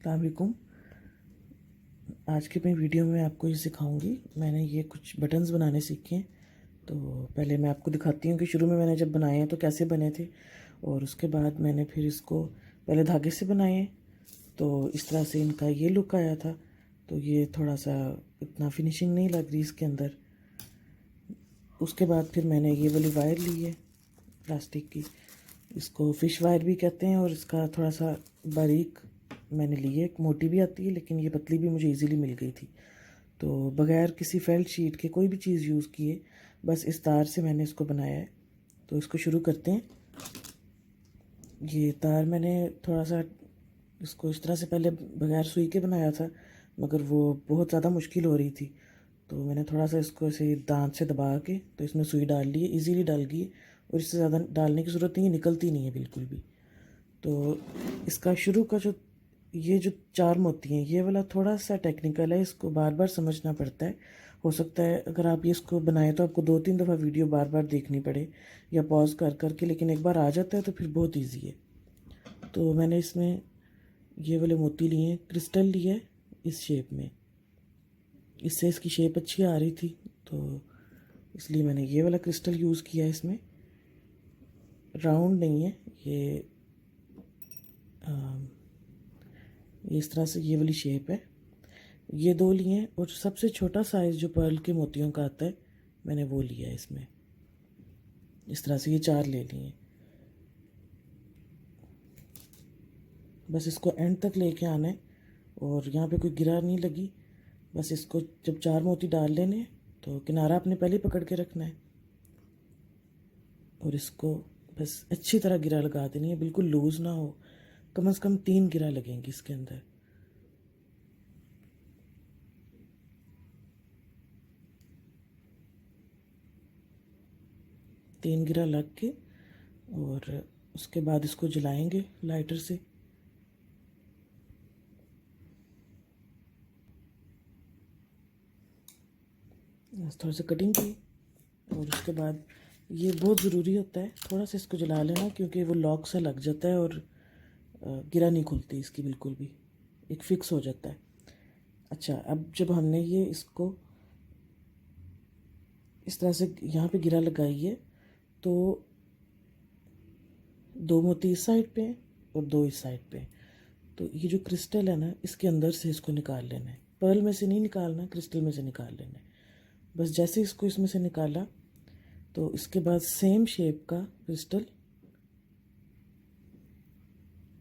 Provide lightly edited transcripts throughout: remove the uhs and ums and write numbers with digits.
अस्सलाम वालेकुम। आज के मैं वीडियो में आपको ये सिखाऊंगी। मैंने ये कुछ बटन्स बनाने सीखे हैं। तो पहले मैं आपको दिखाती हूँ कि शुरू में मैंने जब बनाए हैं तो कैसे बने थे, और उसके बाद मैंने फिर इसको पहले धागे से बनाए हैं। तो इस तरह से इनका ये लुक आया था। तो ये थोड़ा सा इतना फिनिशिंग नहीं लग रही इसके अंदर। उसके बाद फिर मैंने ये वाली वायर ली है प्लास्टिक की, इसको फ़िश वायर भी कहते हैं, और इसका थोड़ा सा बारीक मैंने ली है। एक मोटी भी आती है लेकिन ये पतली भी मुझे इजीली मिल गई थी। तो बगैर किसी फेल्ट शीट के कोई भी चीज़ यूज़ किए बस इस तार से मैंने इसको बनाया है। तो इसको शुरू करते हैं। ये तार मैंने थोड़ा सा इसको इस तरह से पहले बगैर सुई के बनाया था, मगर वो बहुत ज़्यादा मुश्किल हो रही थी। तो मैंने थोड़ा सा इसको ऐसे दांत से दबा के तो इसमें सुई डाल ली है, ईजीली डल गई। और इससे ज़्यादा डालने की ज़रूरत नहीं है, निकलती नहीं है बिल्कुल भी। तो इसका शुरू का जो ये जो चार मोती हैं, ये वाला थोड़ा सा टेक्निकल है, इसको बार बार समझना पड़ता है। हो सकता है अगर आप ये इसको बनाएं तो आपको 2-3 दफ़ा वीडियो बार बार देखनी पड़े या पॉज कर कर के, लेकिन एक बार आ जाता है तो फिर बहुत इजी है। तो मैंने इसमें ये वाले मोती लिए हैं, क्रिस्टल लिए है इस शेप में। इससे इसकी शेप अच्छी आ रही थी तो इसलिए मैंने ये वाला क्रिस्टल यूज़ किया है इसमें। राउंड नहीं है ये, इस तरह से ये वाली शेप है। ये दो लिए हैं, और सबसे छोटा साइज़ जो पर्ल के मोतियों का आता है मैंने वो लिया है इसमें। इस तरह से ये चार ले लिए। बस इसको एंड तक लेके आना है, और यहाँ पे कोई गिरा नहीं लगी। बस इसको जब चार मोती डाल लेने हैं तो किनारा आपने पहले पकड़ के रखना है, और इसको बस अच्छी तरह गिरा लगा देनी है, बिल्कुल लूज़ ना हो। कम से कम 3 गिरा लगेंगी इसके अंदर। तीन गिरा लग के, और उसके बाद इसको जलाएंगे लाइटर से। थोड़ा सा कटिंग की, और उसके बाद ये बहुत ज़रूरी होता है थोड़ा सा इसको जला लेना, क्योंकि वो लॉक सा लग जाता है और गिरा नहीं खुलती इसकी बिल्कुल भी, एक फ़िक्स हो जाता है। अच्छा, अब जब हमने ये इसको इस तरह से यहाँ पे गिरा लगाई है तो 2 मोती इस साइड पे हैं और 2 इस साइड पे हैं। तो ये जो क्रिस्टल है ना, इसके अंदर से इसको निकाल लेना है। पर्ल में से नहीं निकालना, क्रिस्टल में से निकाल लेना है। बस जैसे इसको इसमें से निकाला तो इसके बाद सेम शेप का क्रिस्टल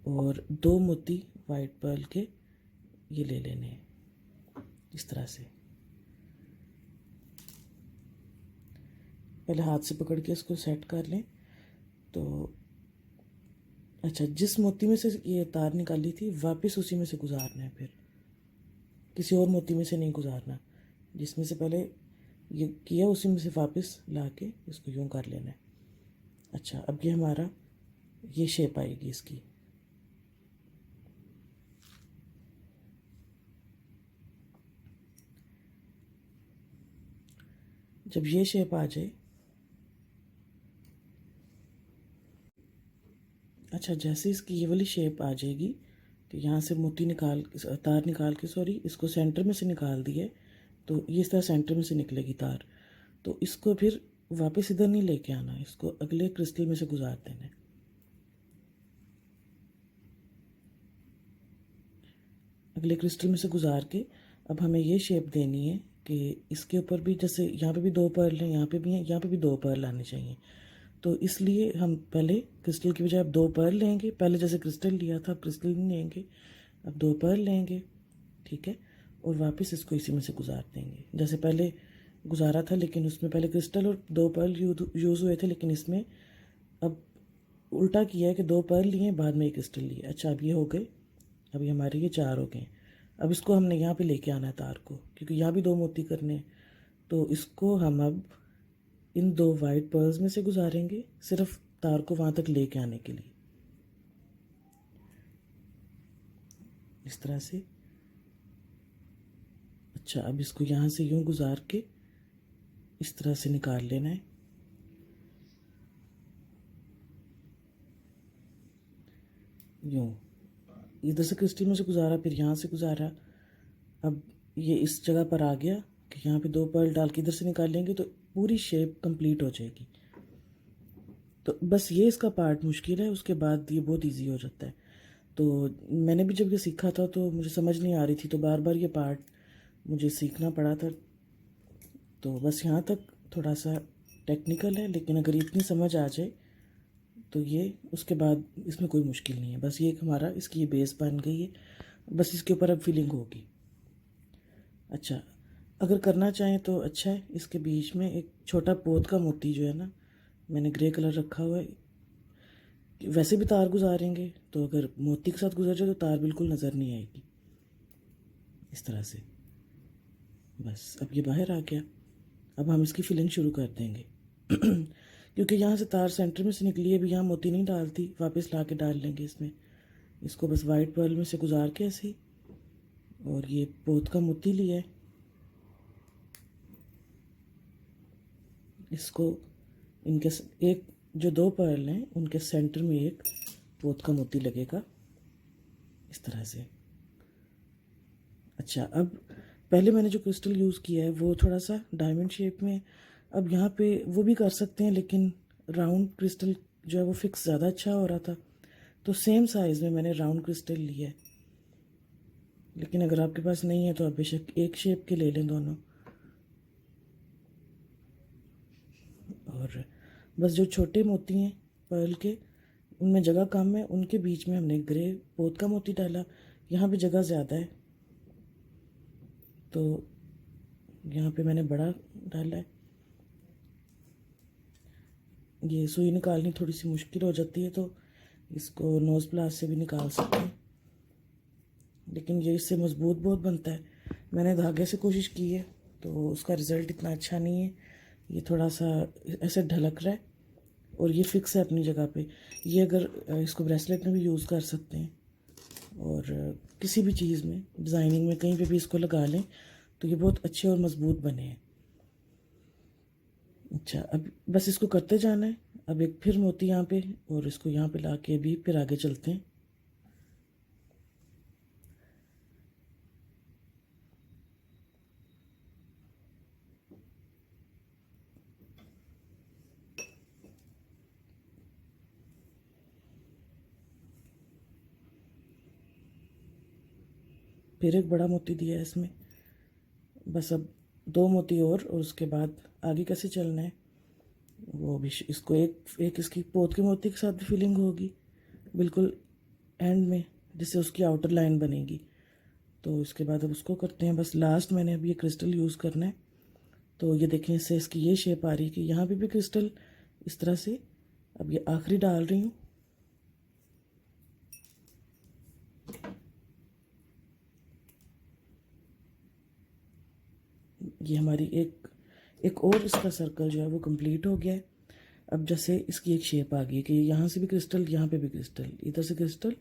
और 2 मोती वाइट पर्ल के ये ले लेने हैं इस तरह से। पहले हाथ से पकड़ के इसको सेट कर लें। तो अच्छा, जिस मोती में से ये तार निकाली थी वापस उसी में से गुजारना है, फिर किसी और मोती में से नहीं गुजारना। जिसमें से पहले ये किया उसी में से वापस ला के इसको यूँ कर लेना है। अच्छा, अब ये हमारा ये शेप आएगी इसकी। जब ये शेप आ जाए, अच्छा जैसे इसकी ये वाली शेप आ जाएगी कि यहाँ से मोती निकाल तार निकाल के, सॉरी, इसको सेंटर में से निकाल दिए तो ये इस तरह सेंटर में से निकलेगी तार। तो इसको फिर वापस इधर नहीं लेके आना, इसको अगले क्रिस्टल में से गुजार देना है। अगले क्रिस्टल में से गुजार के अब हमें ये शेप देनी है कि इसके ऊपर भी, जैसे यहाँ पे भी 2 पर्ल हैं, यहाँ पे भी हैं, यहाँ पे भी 2 पर्ल आने चाहिए। तो इसलिए हम पहले क्रिस्टल की बजाय अब 2 पर्ल लेंगे। पहले जैसे क्रिस्टल लिया था, अब क्रिस्टल नहीं लेंगे, अब 2 पर्ल लेंगे, ठीक है। और वापस इसको इसी में से गुजार देंगे जैसे पहले गुजारा था, लेकिन उसमें पहले क्रिस्टल और 2 पर्ल यूज़ हुए थे, लेकिन इसमें अब उल्टा किया है कि 2 पर्ल लिए बाद में एक क्रिस्टल लिया। अच्छा, अब ये हो गए, अभी हमारे ये 4 हो गए। अब इसको हमने यहाँ पे लेके आना है तार को, क्योंकि यहाँ भी 2 मोती करने हैं। तो इसको हम अब इन 2 वाइट पर्ल्स में से गुजारेंगे, सिर्फ तार को वहाँ तक लेके आने के लिए, इस तरह से। अच्छा, अब इसको यहाँ से यूँ गुजार के इस तरह से निकाल लेना है, यूँ। इधर से क्रिस्टल में से गुजारा, फिर यहाँ से गुजारा। अब ये इस जगह पर आ गया कि यहाँ पे 2 पर्ल डाल के इधर से निकालेंगे तो पूरी शेप कंप्लीट हो जाएगी। तो बस ये इसका पार्ट मुश्किल है, उसके बाद ये बहुत इजी हो जाता है। तो मैंने भी जब ये सीखा था तो मुझे समझ नहीं आ रही थी, तो बार बार ये पार्ट मुझे सीखना पड़ा था। तो बस यहाँ तक थोड़ा सा टेक्निकल है, लेकिन अगर इतनी समझ आ जाए तो ये उसके बाद इसमें कोई मुश्किल नहीं है। बस ये एक हमारा इसकी ये बेस बन गई है, बस इसके ऊपर अब फिलिंग होगी। अच्छा, अगर करना चाहें तो अच्छा है। इसके बीच में एक छोटा पोत का मोती जो है ना, मैंने ग्रे कलर रखा हुआ है। वैसे भी तार गुजारेंगे तो अगर मोती के साथ गुजर जाए तो तार बिल्कुल नज़र नहीं आएगी, इस तरह से। बस अब ये बाहर आ गया। अब हम इसकी फिलिंग शुरू कर देंगे। क्योंकि यहाँ से तार सेंटर में से निकली है, अभी यहाँ मोती नहीं डालती, वापस ला के डाल लेंगे इसमें। इसको बस वाइट पर्ल में से गुजार के ऐसे ही, और ये पोत का मोती लिया है, इसको इनके एक जो 2 पर्ल हैं उनके सेंटर में एक पोत का मोती लगेगा, इस तरह से। अच्छा, अब पहले मैंने जो क्रिस्टल यूज़ किया है वो थोड़ा सा डायमंड शेप में। अब यहाँ पे वो भी कर सकते हैं, लेकिन राउंड क्रिस्टल जो है वो फिक्स ज़्यादा अच्छा हो रहा था, तो सेम साइज़ में मैंने राउंड क्रिस्टल लिया है। लेकिन अगर आपके पास नहीं है तो आप बेशक एक शेप के ले लें दोनों। और बस जो छोटे मोती हैं पर्ल के, उनमें जगह कम है, उनके बीच में हमने ग्रे पोत का मोती डाला। यहाँ पे जगह ज़्यादा है तो यहाँ पे मैंने बड़ा डाला है। ये सुई निकालनी थोड़ी सी मुश्किल हो जाती है, तो इसको नोज़ प्लास से भी निकाल सकते हैं, लेकिन ये इससे मज़बूत बहुत बनता है। मैंने धागे से कोशिश की है तो उसका रिज़ल्ट इतना अच्छा नहीं है। ये थोड़ा सा ऐसे ढलक रहा है, और ये फिक्स है अपनी जगह पे। ये अगर इसको ब्रेसलेट में भी यूज़ कर सकते हैं, और किसी भी चीज़ में डिज़ाइनिंग में कहीं पे भी इसको लगा लें तो ये बहुत अच्छे और मज़बूत बने हैं। अच्छा, अब बस इसको करते जाना है। अब एक फिर मोती यहाँ पे, और इसको यहाँ पे ला के भी फिर आगे चलते हैं। फिर एक बड़ा मोती दिया है इसमें। बस अब 2 मोती और उसके बाद आगे कैसे चलना है वो भी। इसको एक इसकी पोत के मोती के साथ भी फिलिंग होगी बिल्कुल एंड में, जिससे उसकी आउटर लाइन बनेगी। तो इसके बाद अब उसको करते हैं। बस लास्ट मैंने अभी ये क्रिस्टल यूज़ करना है। तो ये देखें, इससे इसकी ये शेप आ रही है कि यहाँ पे भी क्रिस्टल इस तरह से। अब ये आखिरी डाल रही हूँ। ये हमारी एक और इसका सर्कल जो है वो कंप्लीट हो गया है। अब जैसे इसकी एक शेप आ गई है कि यहाँ से भी क्रिस्टल, यहाँ पे भी क्रिस्टल, इधर से क्रिस्टल,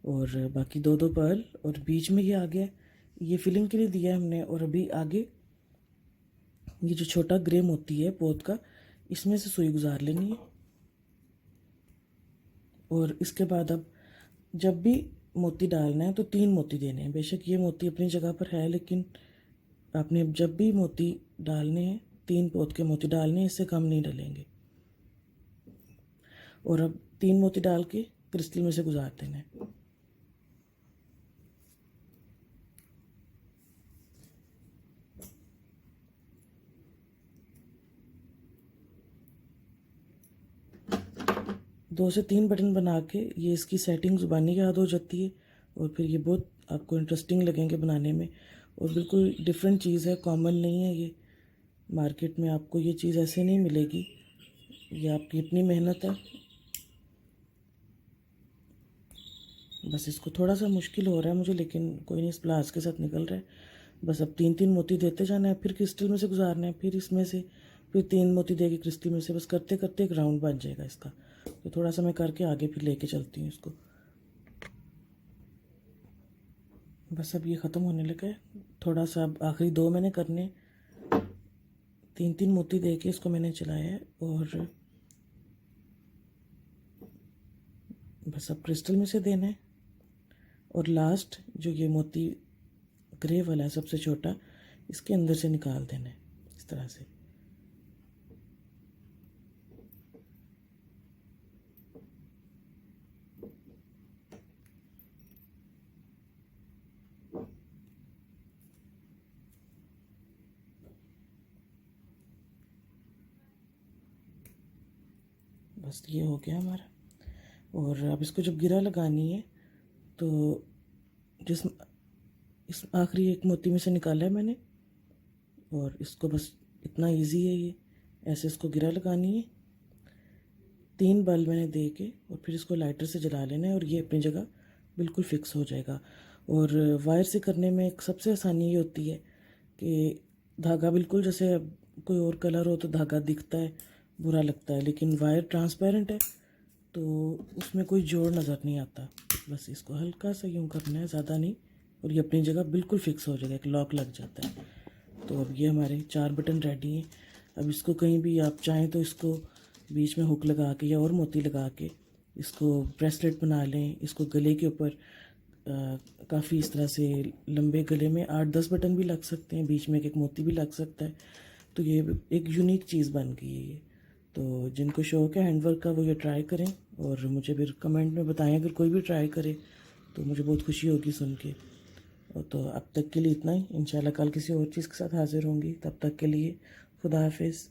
और बाकी 2 पर्ल, और बीच में ये आ गया है। ये फिलिंग के लिए दिया है हमने। और अभी आगे ये जो छोटा ग्रे मोती है पोत का, इसमें से सुई गुजार लेनी है। और इसके बाद अब जब भी मोती डालना है तो 3 मोती देने हैं। बेशक ये मोती अपनी जगह पर है, लेकिन आपने जब भी मोती डालने हैं 3 पोत के मोती डालने हैं, इससे कम नहीं डलेंगे। और अब 3 मोती डाल के क्रिस्टल में से गुजार देना है। दो से 3 बटन बना के ये इसकी सेटिंग ज़ुबानी याद हो जाती है, और फिर ये बहुत आपको इंटरेस्टिंग लगेंगे बनाने में। और बिल्कुल डिफरेंट चीज़ है, कॉमन नहीं है ये। मार्केट में आपको ये चीज़ ऐसे नहीं मिलेगी, ये आपकी इतनी मेहनत है। बस इसको थोड़ा सा मुश्किल हो रहा है मुझे, लेकिन कोई नहीं, इस प्लास के साथ निकल रहा है। बस अब 3 मोती देते जाना है, फिर क्रिस्टल में से गुजारना है, फिर इसमें से, फिर 3 मोती देके क्रिस्टल में से। बस करते करते एक राउंड बन जाएगा इसका। तो थोड़ा सा मैं करके आगे फिर लेके चलती हूँ इसको। बस अब ये ख़त्म होने लगा है। थोड़ा सा अब आखिरी 2 मैंने करने, 3 मोती दे के इसको मैंने चलाया है। और बस अब क्रिस्टल में से देना है, और लास्ट जो ये मोती ग्रे वाला है सबसे छोटा, इसके अंदर से निकाल देना है इस तरह से। बस ये हो गया हमारा। और अब इसको जब गिरा लगानी है तो जिस इस आखिरी एक मोती में से निकाला है मैंने, और इसको बस इतना इजी है ये, ऐसे इसको गिरा लगानी है। 3 बल्ब मैंने दे के और फिर इसको लाइटर से जला लेना है और ये अपनी जगह बिल्कुल फिक्स हो जाएगा। और वायर से करने में एक सबसे आसानी ये होती है कि धागा बिल्कुल जैसे कोई और कलर हो तो धागा दिखता है, बुरा लगता है, लेकिन वायर ट्रांसपेरेंट है तो उसमें कोई जोड़ नज़र नहीं आता। बस इसको हल्का सा यूँ करना है, ज़्यादा नहीं, और ये अपनी जगह बिल्कुल फिक्स हो जाएगा, एक लॉक लग जाता है। तो अब ये हमारे 4 बटन रेडी हैं। अब इसको कहीं भी आप चाहें तो इसको बीच में हुक लगा के या और मोती लगा के इसको ब्रेसलेट बना लें। इसको गले के ऊपर काफ़ी इस तरह से लंबे गले में 8-10 बटन भी लग सकते हैं, बीच में एक मोती भी लग सकता है। तो ये एक यूनिक चीज़ बन गई है ये। तो जिनको शौक़ है हैंडवर्क का वो ये ट्राई करें और मुझे फिर कमेंट में बताएं अगर कोई भी ट्राई करे तो मुझे बहुत खुशी होगी सुन के। और तो अब तक के लिए इतना ही। इंशाल्लाह कल किसी और चीज़ के साथ हाज़िर होंगी। तब तक के लिए खुदा हाफिज़।